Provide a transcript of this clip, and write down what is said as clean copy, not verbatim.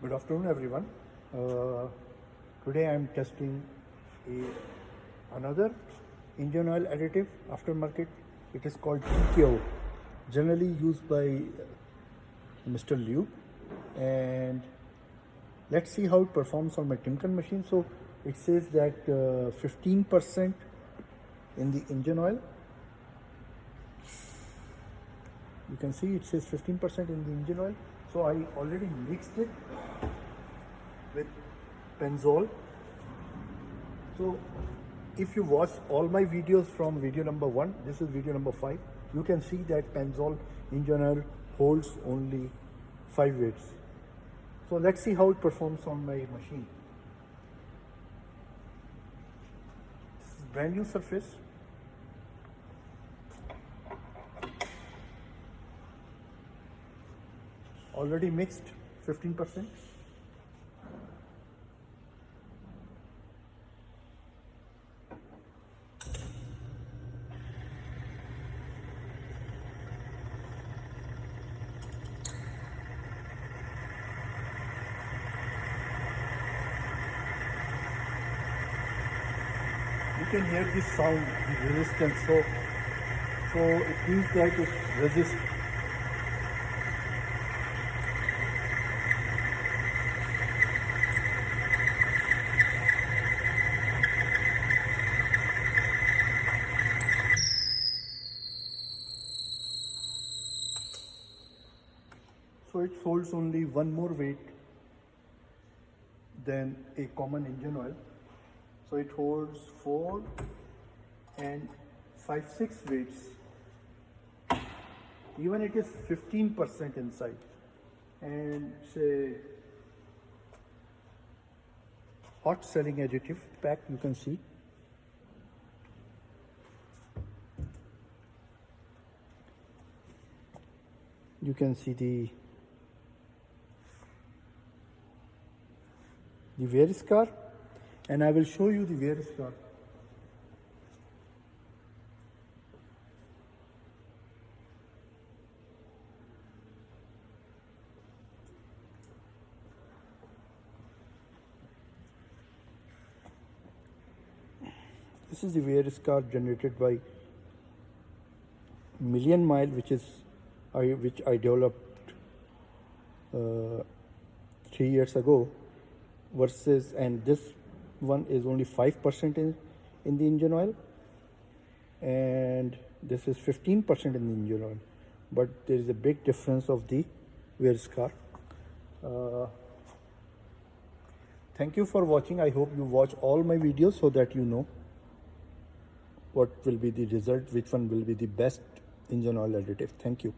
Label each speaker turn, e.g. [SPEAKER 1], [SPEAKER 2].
[SPEAKER 1] Good afternoon, everyone. Today I am testing another engine oil additive aftermarket. It is called TKO, generally used by Mr. Liu. And let's see how it performs on my Timken machine. So it says that 15% in the engine oil. You can see it says 15% in the engine oil. So I already mixed it with Penzol. So if you watch all my videos from video number 1, this is video number 5, you can see that Penzol engine oil holds only 5 weights. So let's see how it performs on my machine. This is brand new surface. Already mixed 15%. You can hear this sound, the resistance. So it means that it resists. So it holds only one more weight than a common engine oil. So it holds 4 and 5, 6 weights. Even it is 15% inside. And it's a hot selling additive pack, you can see. You can see the wear scar, and I will show you the wear scar. This is the wear scar generated by Million Mile, which I developed 3 years ago, versus, and this one is only 5% in the engine oil, and this is 15% in the engine oil, but there is a big difference of the wear scar. Thank you for watching. I hope you watch all my videos so that you know what will be the result, which one will be the best engine oil additive. Thank you.